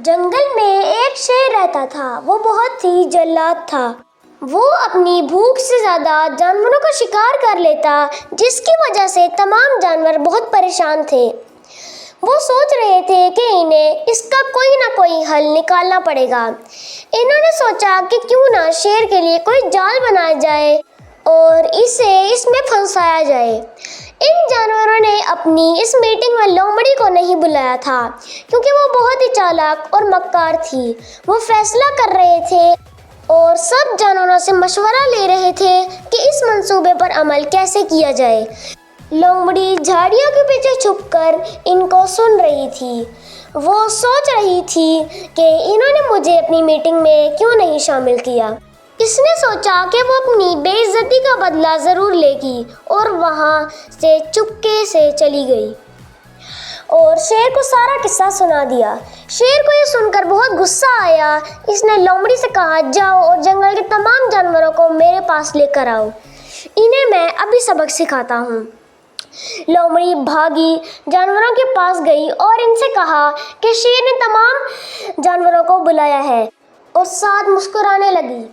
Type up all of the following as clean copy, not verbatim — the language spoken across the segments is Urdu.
جنگل میں ایک شیر رہتا تھا۔ وہ بہت ہی جلاد تھا۔ وہ اپنی بھوک سے زیادہ جانوروں کا شکار کر لیتا، جس کی وجہ سے تمام جانور بہت پریشان تھے۔ وہ سوچ رہے تھے کہ انہیں اس کا کوئی نہ کوئی حل نکالنا پڑے گا۔ انہوں نے سوچا کہ کیوں نہ شیر کے لیے کوئی جال بنایا جائے اور اسے اس میں پھنسایا جائے۔ ان جانوروں نے اپنی اس میٹنگ میں لومڑی کو نہیں بلایا تھا، کیونکہ وہ بہت ہی چالاک اور مکار تھی۔ وہ فیصلہ کر رہے تھے اور سب جانوروں سے مشورہ لے رہے تھے کہ اس منصوبے پر عمل کیسے کیا جائے۔ لومڑی جھاڑیوں کے پیچھے چھپ کر ان کو سن رہی تھی۔ وہ سوچ رہی تھی کہ انہوں نے مجھے اپنی میٹنگ میں کیوں نہیں شامل کیا۔ اس نے سوچا کہ وہ اپنی بے عزتی کا بدلہ ضرور لے گی اور وہاں سے چپکے سے چلی گئی اور شیر کو سارا قصہ سنا دیا۔ شیر کو یہ سن کر بہت غصہ آیا۔ اس نے لومڑی سے کہا، جاؤ اور جنگل کے تمام جانوروں کو میرے پاس لے کر آؤ، انہیں میں ابھی سبق سکھاتا ہوں۔ لومڑی بھاگی، جانوروں کے پاس گئی اور ان سے کہا کہ شیر نے تمام جانوروں کو بلایا ہے اور ساتھ مسکرانے لگی۔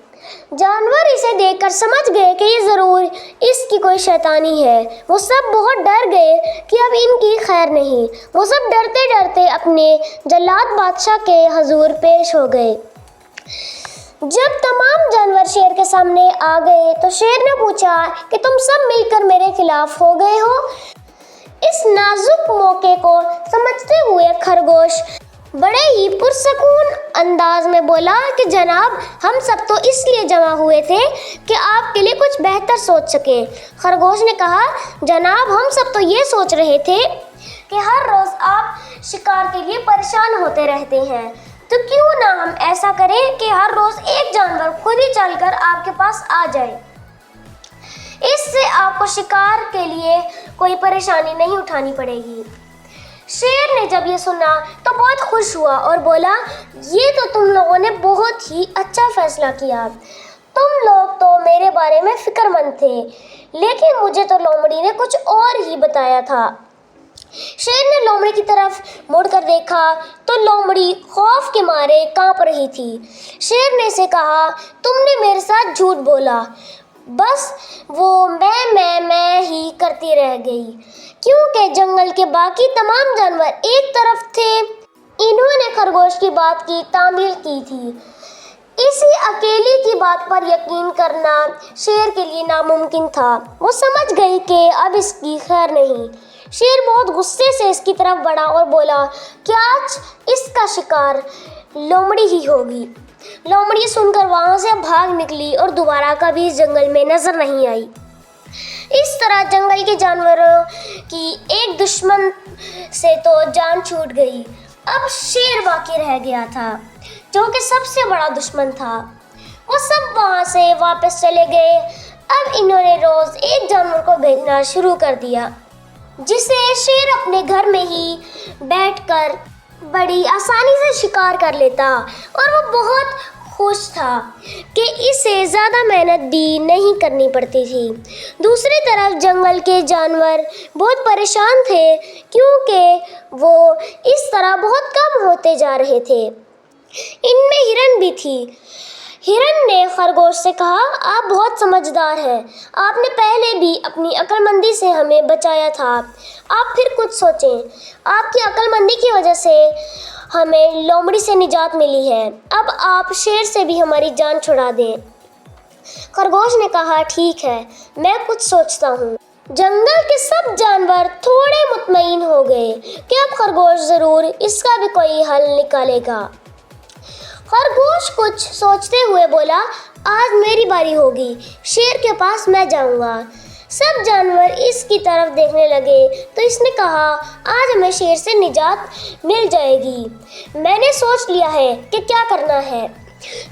جانور اسے دیکھ کر سمجھ گئے کہ یہ ضرور اس کی کوئی شیطانی ہے۔ وہ سب بہت ڈر گئے کہ اب ان کی خیر نہیں۔ وہ سب ڈرتے ڈرتے اپنے جلاد بادشاہ کے حضور پیش ہو گئے۔ جب تمام جانور شیر کے سامنے آ گئے تو شیر نے پوچھا کہ تم سب مل کر میرے خلاف ہو گئے ہو؟ اس نازک موقع کو سمجھتے ہوئے خرگوش بڑے ہی پرسکون انداز میں بولا کہ جناب، ہم سب تو اس لیے جمع ہوئے تھے کہ آپ کے لیے کچھ بہتر سوچ سکیں۔ خرگوش نے کہا، جناب، ہم سب تو یہ سوچ رہے تھے کہ ہر روز آپ شکار کے لیے پریشان ہوتے رہتے ہیں، تو کیوں نہ ہم ایسا کریں کہ ہر روز ایک جانور خود ہی چل کر آپ کے پاس آ جائے۔ اس سے آپ کو شکار کے لیے کوئی پریشانی نہیں اٹھانی پڑے گی۔ شیر نے جب یہ سنا تو بہت خوش ہوا اور بولا، یہ تو تم لوگوں نے بہت ہی اچھا فیصلہ کیا۔ تم لوگ تو میرے بارے میں فکر مند تھے، لیکن مجھے تو لومڑی نے کچھ اور ہی بتایا تھا۔ شیر نے لومڑی کی طرف مڑ کر دیکھا تو لومڑی خوف کے مارے کانپ رہی تھی۔ شیر نے اسے کہا، تم نے میرے ساتھ جھوٹ بولا۔ بس وہ میں ہی کرتی رہ گئی، کیونکہ جنگل کے باقی تمام جانور ایک طرف تھے۔ انہوں نے خرگوش کی بات کی تعمیل کی تھی۔ اسی اکیلی کی بات پر یقین کرنا شیر کے لیے ناممکن تھا۔ وہ سمجھ گئی کہ اب اس کی خیر نہیں۔ شیر بہت غصے سے اس کی طرف بڑھا اور بولا کہ آج اس کا شکار لومڑی ہی ہوگی۔ لومڑی سن کر وہاں سے بھاگ نکلی اور دوبارہ کبھی اس جنگل میں نظر نہیں آئی۔ اس طرح جنگل کے جانوروں کی ایک دشمن سے تو جان چھوٹ گئی، اب شیر باقی رہ گیا تھا، جو کہ سب سے بڑا دشمن تھا۔ وہ سب وہاں سے واپس چلے گئے۔ اب انہوں نے روز ایک جانور کو بھیجنا شروع کر دیا، جسے شیر اپنے گھر میں ہی بیٹھ کر بڑی آسانی سے شکار کر لیتا، اور وہ بہت خوش تھا کہ اسے زیادہ محنت بھی نہیں کرنی پڑتی تھی۔ دوسری طرف جنگل کے جانور بہت پریشان تھے، کیونکہ وہ اس طرح بہت کم ہوتے جا رہے تھے۔ ان میں ہرن بھی تھی۔ ہرن نے خرگوش سے کہا، آپ بہت سمجھدار ہیں، آپ نے پہلے بھی اپنی عقل مندی سے ہمیں بچایا تھا، آپ پھر کچھ سوچیں۔ آپ کی عقل مندی کی وجہ سے ہمیں لومڑی سے نجات ملی ہے، اب آپ شیر سے بھی ہماری جان چھڑا دیں۔ خرگوش نے کہا، ٹھیک ہے، میں کچھ سوچتا ہوں۔ جنگل کے سب جانور تھوڑے مطمئن ہو گئے کہ اب خرگوش ضرور اس کا بھی کوئی حل نکالے گا۔ خرگوش کچھ سوچتے ہوئے بولا، آج میری باری ہوگی، شیر کے پاس میں جاؤں گا۔ سب جانور اس کی طرف دیکھنے لگے تو اس نے کہا، آج ہمیں شیر سے نجات مل جائے گی، میں نے سوچ لیا ہے کہ کیا کرنا ہے۔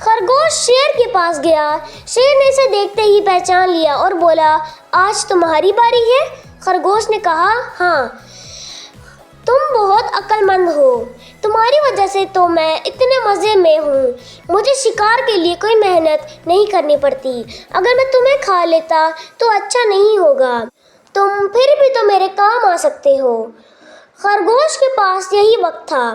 خرگوش شیر کے پاس گیا۔ شیر نے اسے دیکھتے ہی پہچان لیا اور بولا، آج تمہاری باری ہے؟ خرگوش نے کہا، ہاں، تم بہت عقل مند ہو، تمہاری وجہ سے تو میں اتنے مزے میں ہوں، مجھے شکار کے لیے کوئی محنت نہیں کرنی پڑتی۔ اگر میں تمہیں کھا لیتا تو اچھا نہیں ہوگا، تم پھر بھی تو میرے کام آ سکتے ہو۔ خرگوش کے پاس یہی وقت تھا۔